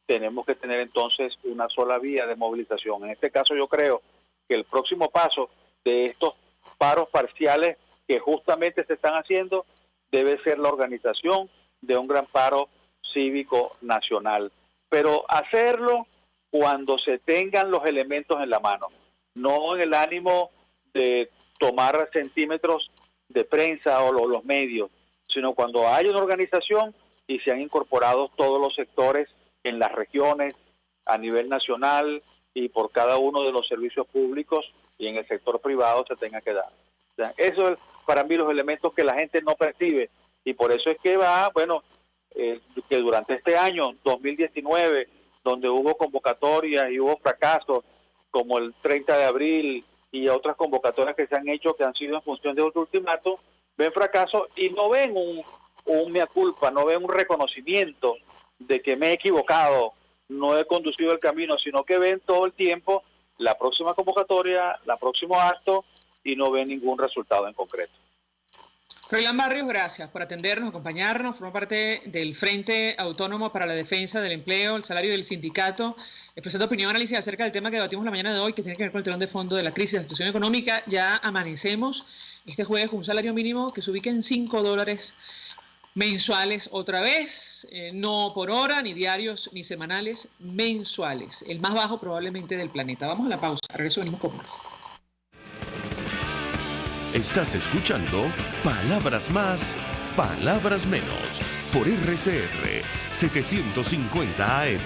tenemos que tener entonces una sola vía de movilización. En este caso yo creo que el próximo paso de estos paros parciales que justamente se están haciendo debe ser la organización de un gran paro cívico nacional, pero hacerlo cuando se tengan los elementos en la mano, no en el ánimo de tomar centímetros de prensa o los medios, sino cuando haya una organización y se han incorporado todos los sectores en las regiones, a nivel nacional y por cada uno de los servicios públicos y en el sector privado se tenga que dar. O sea, eso es para mí los elementos que la gente no percibe, y por eso es que que durante este año 2019, donde hubo convocatorias y hubo fracasos como el 30 de abril y otras convocatorias que se han hecho que han sido en función de otro ultimato, ven fracaso y no ven un mea culpa, no ven un reconocimiento de que me he equivocado, no he conducido el camino, sino que ven todo el tiempo la próxima convocatoria, el próximo acto, y no ven ningún resultado en concreto. Froilán Barrios, gracias por atendernos, acompañarnos, forma parte del Frente Autónomo para la Defensa del Empleo, el Salario del Sindicato, expresando opinión, análisis acerca del tema que debatimos la mañana de hoy, que tiene que ver con el telón de fondo de la crisis de la situación económica. Ya amanecemos este jueves con un salario mínimo que se ubica en $5 mensuales otra vez, no por hora, ni diarios, ni semanales, mensuales, el más bajo probablemente del planeta. Vamos a la pausa, a regreso venimos con más. Estás escuchando Palabras Más, Palabras Menos, por RCR 750 AM.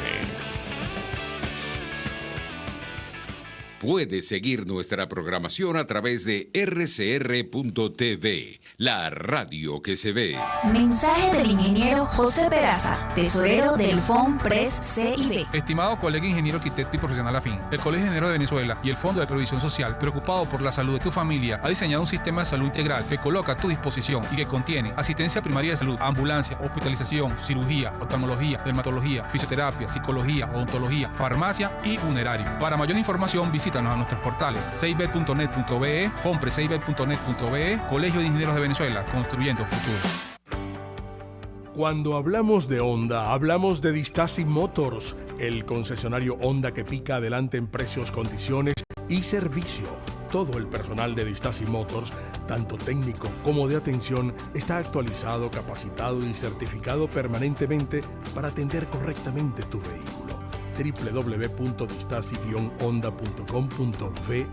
Puedes seguir nuestra programación a través de rcr.tv, la radio que se ve. Mensaje del ingeniero José Peraza, tesorero del FOMPRES CIB. Estimado colega ingeniero, arquitecto y profesional afín, el Colegio de Ingenieros de Venezuela y el Fondo de Previsión Social, preocupado por la salud de tu familia, ha diseñado un sistema de salud integral que coloca a tu disposición y que contiene asistencia primaria de salud, ambulancia, hospitalización, cirugía, oftalmología, dermatología, fisioterapia, psicología, odontología, farmacia y funerario. Para mayor información, visítanos a nuestros portales cib.net.be, fomprescib.net.be, Colegio de Ingenieros de Venezuela, construyendo futuro. Cuando hablamos de Honda, hablamos de Distasi Motors, el concesionario Honda que pica adelante en precios, condiciones y servicio. Todo el personal de Distasi Motors, tanto técnico como de atención, está actualizado, capacitado y certificado permanentemente para atender correctamente tu vehículo. www.distasi-honda.com.ve.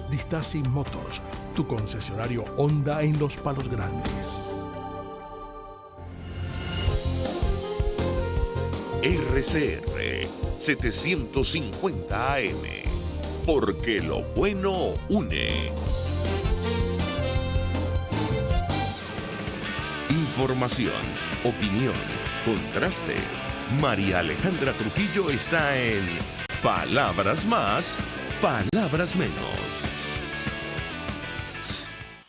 Distasi Motors, tu concesionario Honda en Los Palos Grandes. RCR 750 AM, porque lo bueno une. Información, opinión, contraste. María Alejandra Trujillo está en Palabras Más, Palabras Menos.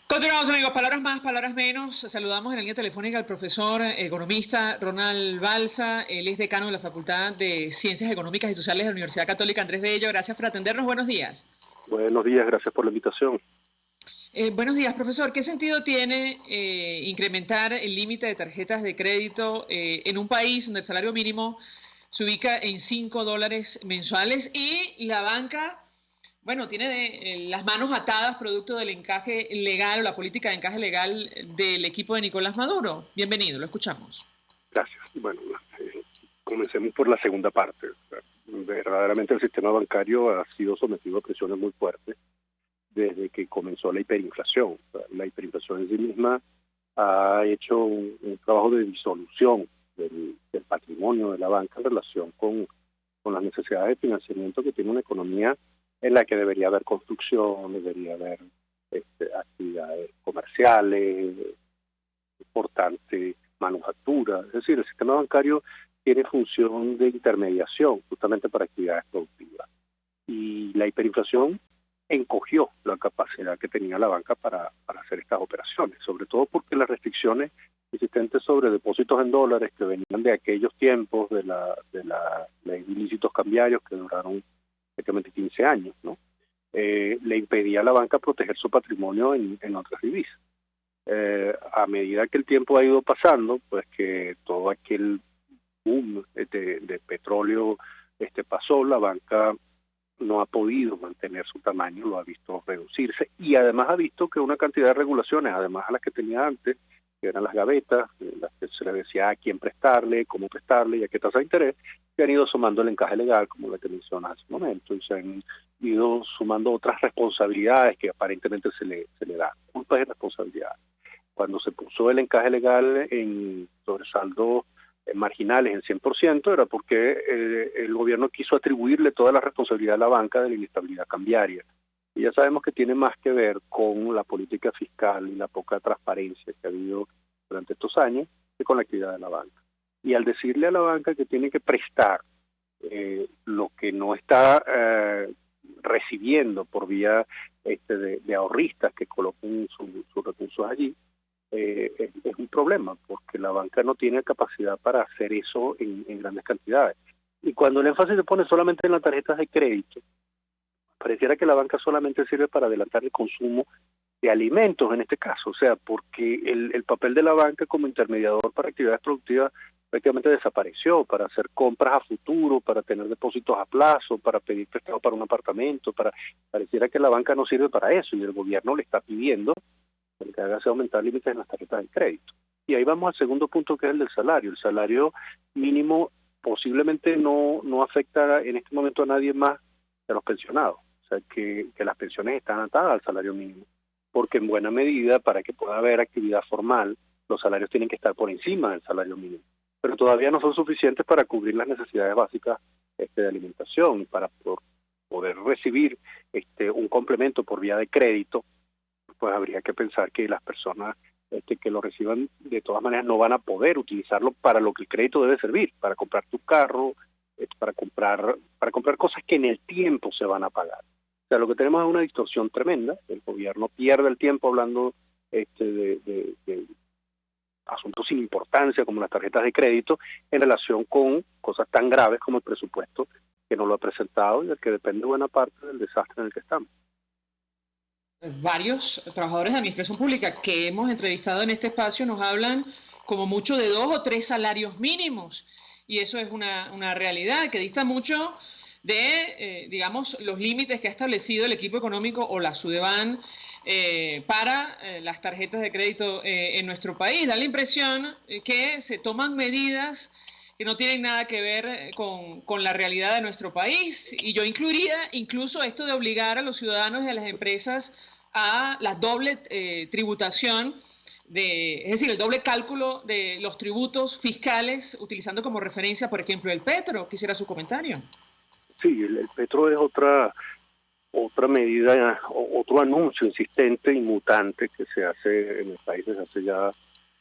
Continuamos, amigos. Palabras más, palabras menos. Saludamos en la línea telefónica al profesor economista Ronald Balsa. Él es decano de la Facultad de Ciencias Económicas y Sociales de la Universidad Católica Andrés Bello. Gracias por atendernos. Buenos días. Buenos días, gracias por la invitación. Buenos días, profesor. ¿Qué sentido tiene incrementar el límite de tarjetas de crédito en un país donde el salario mínimo se ubica en $5 mensuales y la banca, bueno, tiene las manos atadas producto del encaje legal o la política de encaje legal del equipo de Nicolás Maduro? Bienvenido, lo escuchamos. Gracias. Bueno, comencemos por la segunda parte. Verdaderamente el sistema bancario ha sido sometido a presiones muy fuertes desde que comenzó la hiperinflación. O sea, la hiperinflación en sí misma ha hecho un trabajo de disolución del patrimonio de la banca en relación con las necesidades de financiamiento que tiene una economía en la que debería haber construcción, debería haber actividades comerciales, importante manufactura. Es decir, el sistema bancario tiene función de intermediación justamente para actividades productivas. Y la hiperinflación encogió la capacidad que tenía la banca para hacer estas operaciones, sobre todo porque las restricciones existentes sobre depósitos en dólares que venían de aquellos tiempos de la ilícitos cambiarios que duraron prácticamente 15 años, ¿no? Le impedía a la banca proteger su patrimonio en otras divisas. A medida que el tiempo ha ido pasando, pues que todo aquel boom de petróleo pasó, la banca no ha podido mantener su tamaño, lo ha visto reducirse y además ha visto que una cantidad de regulaciones, además a las que tenía antes, que eran las gavetas, en las que se le decía a quién prestarle, cómo prestarle y a qué tasa de interés, se han ido sumando el encaje legal, como la que mencionas hace un momento, y se han ido sumando otras responsabilidades que aparentemente se le da, culpas y responsabilidades. Cuando se puso el encaje legal en sobresaldo marginales en 100%, era porque el gobierno quiso atribuirle toda la responsabilidad a la banca de la inestabilidad cambiaria. Y ya sabemos que tiene más que ver con la política fiscal y la poca transparencia que ha habido durante estos años que con la actividad de la banca. Y al decirle a la banca que tiene que prestar lo que no está recibiendo por vía de ahorristas que coloquen sus recursos allí, es un problema, porque la banca no tiene capacidad para hacer eso en grandes cantidades. Y cuando el énfasis se pone solamente en las tarjetas de crédito, pareciera que la banca solamente sirve para adelantar el consumo de alimentos en este caso, o sea, porque el papel de la banca como intermediador para actividades productivas prácticamente desapareció, para hacer compras a futuro, para tener depósitos a plazo, para pedir prestado para un apartamento, pareciera que la banca no sirve para eso y el gobierno le está pidiendo el que haga sea aumentar límites en las tarjetas de crédito. Y ahí vamos al segundo punto, que es el del salario. El salario mínimo posiblemente no afecta en este momento a nadie más que a los pensionados. O sea, que las pensiones están atadas al salario mínimo. Porque en buena medida, para que pueda haber actividad formal, los salarios tienen que estar por encima del salario mínimo. Pero todavía no son suficientes para cubrir las necesidades básicas de alimentación y para poder recibir un complemento por vía de crédito, pues habría que pensar que las personas que lo reciban de todas maneras no van a poder utilizarlo para lo que el crédito debe servir, para comprar tu carro, para comprar cosas que en el tiempo se van a pagar. O sea, lo que tenemos es una distorsión tremenda. El gobierno pierde el tiempo hablando de asuntos sin importancia como las tarjetas de crédito en relación con cosas tan graves como el presupuesto que no lo ha presentado y del que depende buena parte del desastre en el que estamos. Varios trabajadores de administración pública que hemos entrevistado en este espacio nos hablan como mucho de 2 o 3 salarios mínimos, y eso es una realidad que dista mucho de, digamos, los límites que ha establecido el equipo económico o la SUDEBAN para las tarjetas de crédito en nuestro país. Da la impresión que se toman medidas que no tienen nada que ver con la realidad de nuestro país, y yo incluiría incluso esto de obligar a los ciudadanos y a las empresas a la doble tributación, es decir, el doble cálculo de los tributos fiscales, utilizando como referencia, por ejemplo, el petro. Quisiera su comentario. Sí, el petro es otra medida, otro anuncio insistente y mutante que se hace en el país desde hace ya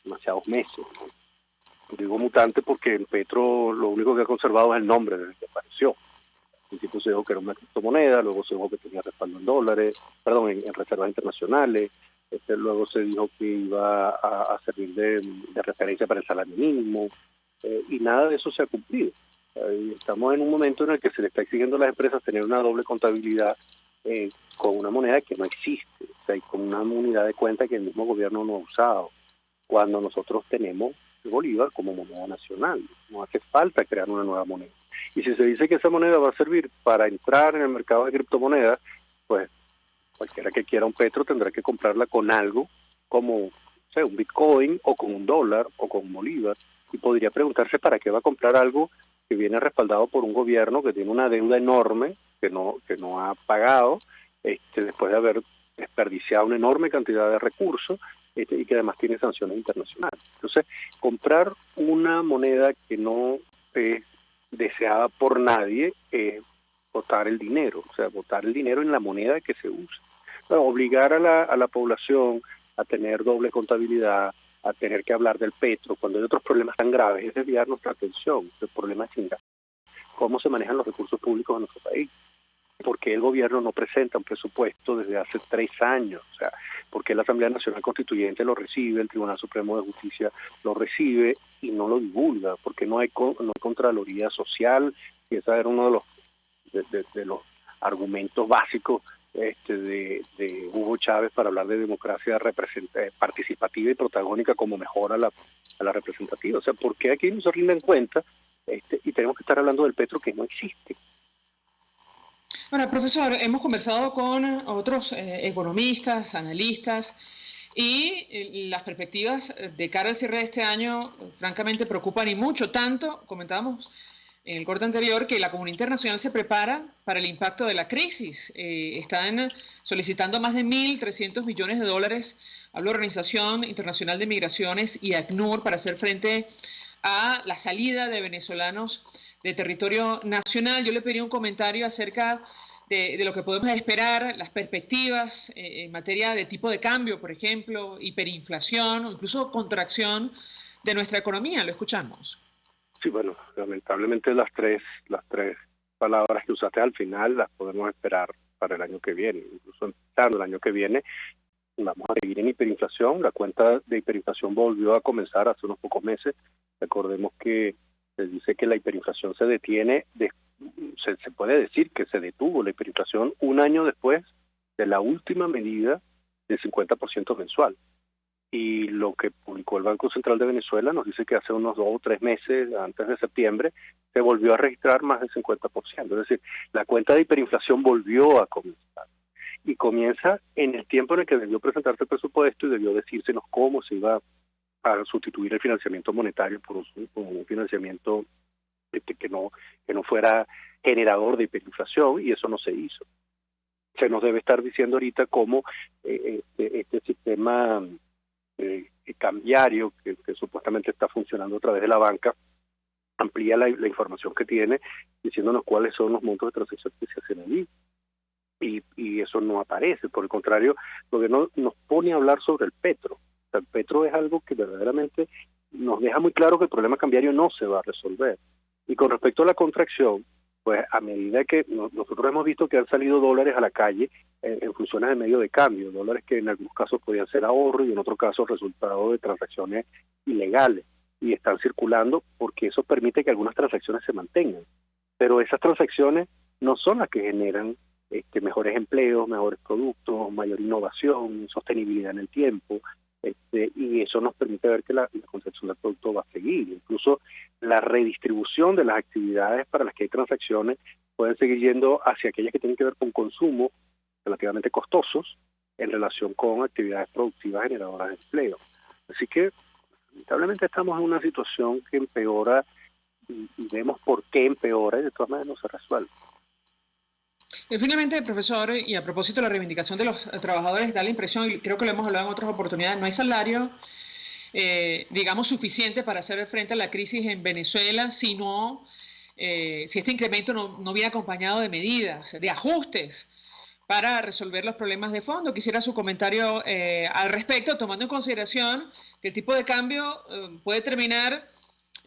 demasiados meses, ¿no? Digo mutante porque el petro lo único que ha conservado es el nombre desde que apareció. Al principio se dijo que era una criptomoneda, luego se dijo que tenía respaldo en reservas internacionales, luego se dijo que iba a servir de referencia para el salario mínimo, y nada de eso se ha cumplido. Estamos en un momento en el que se le está exigiendo a las empresas tener una doble contabilidad con una moneda que no existe, o sea, y con una unidad de cuenta que el mismo gobierno no ha usado, cuando nosotros tenemos el bolívar como moneda nacional. No hace falta crear una nueva moneda. Y si se dice que esa moneda va a servir para entrar en el mercado de criptomonedas, pues cualquiera que quiera un petro tendrá que comprarla con algo como, o sea, un Bitcoin o con un dólar o con un bolívar, y podría preguntarse para qué va a comprar algo que viene respaldado por un gobierno que tiene una deuda enorme que no ha pagado después de haber desperdiciado una enorme cantidad de recursos y que además tiene sanciones internacionales. Entonces, comprar una moneda que no es deseada por nadie es botar el dinero, o sea, botar el dinero en la moneda que se usa. Bueno, obligar a la población a tener doble contabilidad, a tener que hablar del petro, cuando hay otros problemas tan graves, es desviar nuestra atención. El problema es cómo se manejan los recursos públicos en nuestro país. ¿Por qué el gobierno no presenta un presupuesto desde hace 3 años? O sea, ¿por qué la Asamblea Nacional Constituyente lo recibe, el Tribunal Supremo de Justicia lo recibe y no lo divulga? ¿Por qué no hay Contraloría Social? Y ese era uno de los argumentos básicos de Hugo Chávez para hablar de democracia participativa y protagónica como mejora a la representativa. O sea, ¿por qué aquí no se rinden cuenta y tenemos que estar hablando del petro que no existe? Bueno, profesor, hemos conversado con otros economistas, analistas, y las perspectivas de cara al cierre de este año francamente preocupan y mucho. Tanto, comentábamos en el corte anterior, que la comunidad internacional se prepara para el impacto de la crisis. Están solicitando más de 1.300 millones de dólares a la Organización Internacional de Migraciones y ACNUR para hacer frente a la salida de venezolanos de territorio nacional. Yo le pediría un comentario acerca de lo que podemos esperar, las perspectivas en materia de tipo de cambio, por ejemplo, hiperinflación o incluso contracción de nuestra economía. Lo escuchamos. Sí, bueno, lamentablemente las tres palabras que usaste al final las podemos esperar para el año que viene. Incluso empezando el año que viene vamos a seguir en hiperinflación. La cuenta de hiperinflación volvió a comenzar hace unos pocos meses. Recordemos que se dice que la hiperinflación se detiene, se puede decir que se detuvo la hiperinflación un año después de la última medida del 50% mensual. Y lo que publicó el Banco Central de Venezuela nos dice que hace unos 2 o 3 meses, antes de septiembre, se volvió a registrar más del 50%. Es decir, la cuenta de hiperinflación volvió a comenzar. Y comienza en el tiempo en el que debió presentarse el presupuesto y debió decírsenos cómo se iba a sustituir el financiamiento monetario por un financiamiento que no fuera generador de hiperinflación, y eso no se hizo. Se nos debe estar diciendo ahorita cómo este sistema cambiario que supuestamente está funcionando a través de la banca amplía la información que tiene, diciéndonos cuáles son los montos de transacciones que se hacen allí. Y eso no aparece. Por el contrario, lo que nos pone a hablar sobre el petro. O sea, el petro es algo que verdaderamente nos deja muy claro que el problema cambiario no se va a resolver. Y con respecto a la contracción, pues a medida que nosotros hemos visto que han salido dólares a la calle en funciones de medio de cambio, dólares que en algunos casos podían ser ahorro y en otros casos resultado de transacciones ilegales, y están circulando porque eso permite que algunas transacciones se mantengan. Pero esas transacciones no son las que generan mejores empleos, mejores productos, mayor innovación, sostenibilidad en el tiempo, y eso nos permite ver que la contracción del producto va a seguir. Incluso la redistribución de las actividades para las que hay transacciones pueden seguir yendo hacia aquellas que tienen que ver con consumo relativamente costosos en relación con actividades productivas generadoras de empleo. Así que lamentablemente estamos en una situación que empeora y vemos por qué empeora y de todas maneras no se resuelve. Finalmente, profesor, y a propósito de la reivindicación de los trabajadores, da la impresión, y creo que lo hemos hablado en otras oportunidades, no hay salario, digamos, suficiente para hacer frente a la crisis en Venezuela, si este incremento no viene acompañado de medidas, de ajustes para resolver los problemas de fondo. Quisiera su comentario al respecto, tomando en consideración que el tipo de cambio puede terminar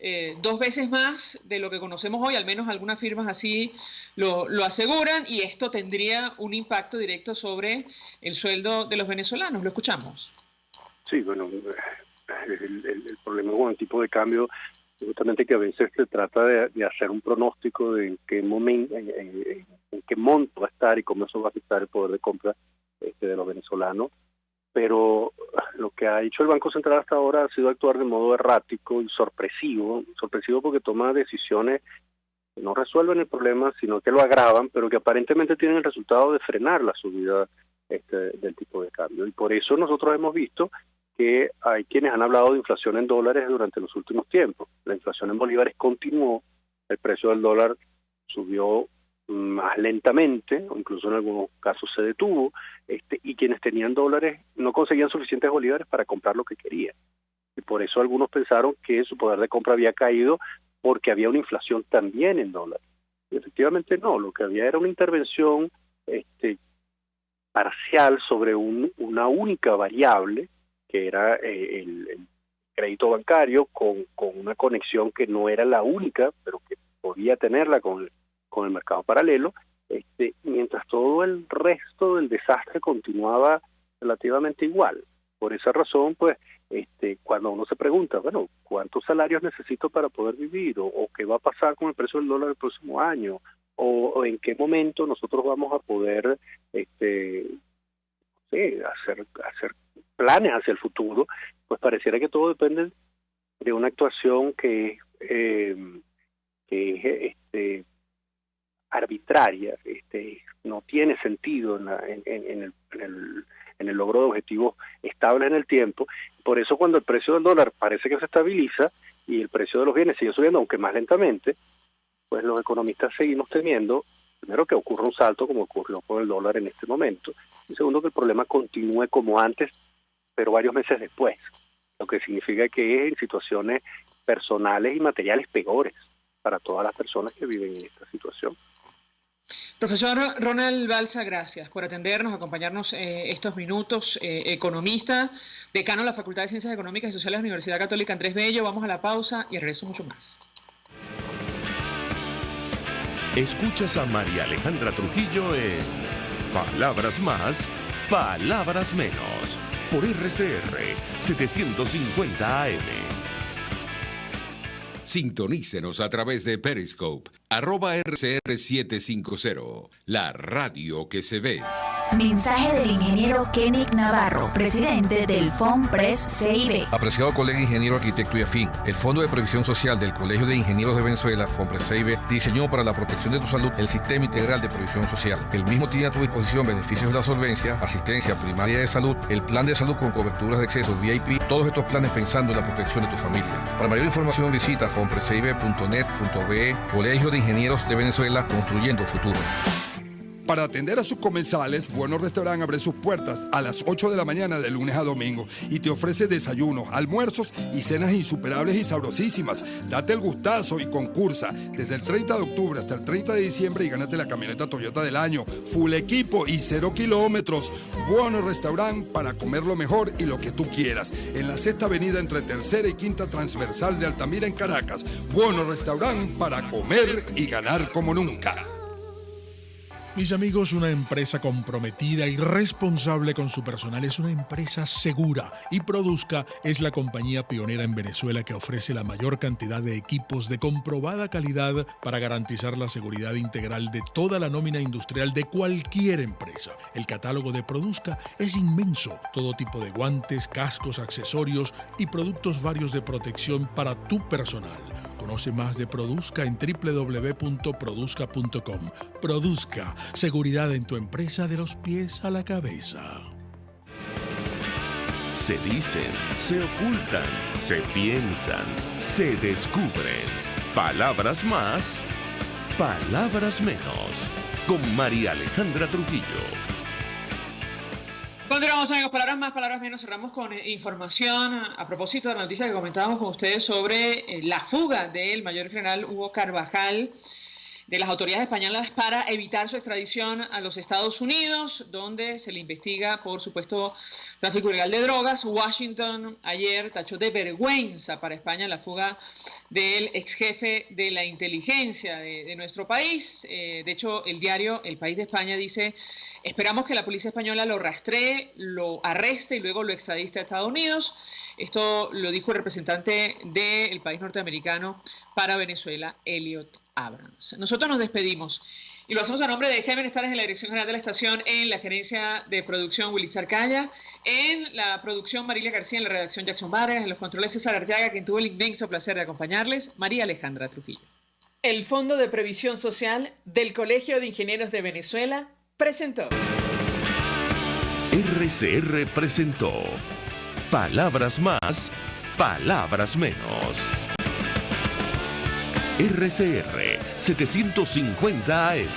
2 veces más de lo que conocemos hoy, al menos algunas firmas así lo aseguran, y esto tendría un impacto directo sobre el sueldo de los venezolanos. Lo escuchamos. Sí, bueno, el problema con el tipo de cambio es justamente que a veces se trata de hacer un pronóstico de en qué momento, en qué monto va a estar y cómo eso va a afectar el poder de compra de los venezolanos. Pero lo que ha hecho el Banco Central hasta ahora ha sido actuar de modo errático y sorpresivo porque toma decisiones que no resuelven el problema, sino que lo agravan, pero que aparentemente tienen el resultado de frenar la subida del tipo de cambio. Y por eso nosotros hemos visto que hay quienes han hablado de inflación en dólares durante los últimos tiempos. La inflación en bolívares continuó, el precio del dólar subió más lentamente, o incluso en algunos casos se detuvo, y quienes tenían dólares no conseguían suficientes bolívares para comprar lo que querían. Y por eso algunos pensaron que su poder de compra había caído porque había una inflación también en dólares. Y efectivamente no, lo que había era una intervención parcial sobre una única variable, que era el crédito bancario, con una conexión que no era la única, pero que podía tenerla con el mercado paralelo, mientras todo el resto del desastre continuaba relativamente igual. Por esa razón, pues, cuando uno se pregunta, bueno, ¿cuántos salarios necesito para poder vivir? ¿O qué va a pasar con el precio del dólar el próximo año? ¿O en qué momento nosotros vamos a poder hacer planes hacia el futuro? Pues pareciera que todo depende de una actuación que es arbitraria, no tiene sentido en el logro de objetivos estables en el tiempo. Por eso cuando el precio del dólar parece que se estabiliza y el precio de los bienes sigue subiendo, aunque más lentamente, pues los economistas seguimos temiendo, primero, que ocurra un salto como ocurrió con el dólar en este momento, y segundo, que el problema continúe como antes, pero varios meses después, lo que significa que es en situaciones personales y materiales peores para todas las personas que viven en esta situación. Profesor Ronald Balsa, gracias por atendernos, acompañarnos estos minutos. Economista, decano de la Facultad de Ciencias Económicas y Sociales de la Universidad Católica Andrés Bello. Vamos a la pausa y regreso mucho más. Escuchas a María Alejandra Trujillo en Palabras Más, Palabras Menos, por RCR 750 AM. Sintonícenos a través de Periscope, @RCR750, la radio que se ve. Mensaje del ingeniero Kenick Navarro, presidente del FOMPRES CIB. Apreciado colega ingeniero, arquitecto y afín, el Fondo de Previsión Social del Colegio de Ingenieros de Venezuela, FOMPRES CIB, diseñó para la protección de tu salud el Sistema Integral de Previsión Social. El mismo tiene a tu disposición beneficios de la solvencia, asistencia primaria de salud, el plan de salud con coberturas de acceso VIP, todos estos planes pensando en la protección de tu familia. Para mayor información visita fomprescibe.net.be. Colegio de Ingenieros de Venezuela, construyendo futuro. Para atender a sus comensales, Bueno Restaurant abre sus puertas a las 8 de la mañana de lunes a domingo y te ofrece desayunos, almuerzos y cenas insuperables y sabrosísimas. Date el gustazo y concursa desde el 30 de octubre hasta el 30 de diciembre y gánate la camioneta Toyota del año, full equipo y 0 kilómetros. Bueno Restaurant para comer lo mejor y lo que tú quieras. En la sexta avenida entre tercera y quinta transversal de Altamira en Caracas. Bueno Restaurant para comer y ganar como nunca. Mis amigos, una empresa comprometida y responsable con su personal es una empresa segura, y Produzca es la compañía pionera en Venezuela que ofrece la mayor cantidad de equipos de comprobada calidad para garantizar la seguridad integral de toda la nómina industrial de cualquier empresa. El catálogo de Produzca es inmenso, todo tipo de guantes, cascos, accesorios y productos varios de protección para tu personal. Conoce más de Produzca en www.produzca.com. Produzca, seguridad en tu empresa de los pies a la cabeza. Se dicen, se ocultan, se piensan, se descubren. Palabras más, palabras menos. Con María Alejandra Trujillo. Continuamos, amigos, palabras más, palabras menos. Cerramos con información a propósito de la noticia que comentábamos con ustedes sobre la fuga del mayor general Hugo Carvajal de las autoridades españolas para evitar su extradición a los Estados Unidos, donde se le investiga por supuesto tráfico ilegal de drogas. Washington ayer tachó de vergüenza para España la fuga del ex jefe de la inteligencia de nuestro país. De hecho, el diario El País de España dice: esperamos que la policía española lo rastree, lo arreste y luego lo extradite a Estados Unidos. Esto lo dijo el representante del país norteamericano para Venezuela, Elliot Abrams. Nosotros nos despedimos y lo hacemos a nombre de Kevin Estares en la dirección general de la estación, en la gerencia de producción Willy Charcaya, en la producción Marilia García, en la redacción Jackson Vargas, en los controles César Arteaga, quien tuvo el inmenso placer de acompañarles, María Alejandra Trujillo. El Fondo de Previsión Social del Colegio de Ingenieros de Venezuela presentó. RCR presentó Palabras más, palabras menos. RCR 750 AM.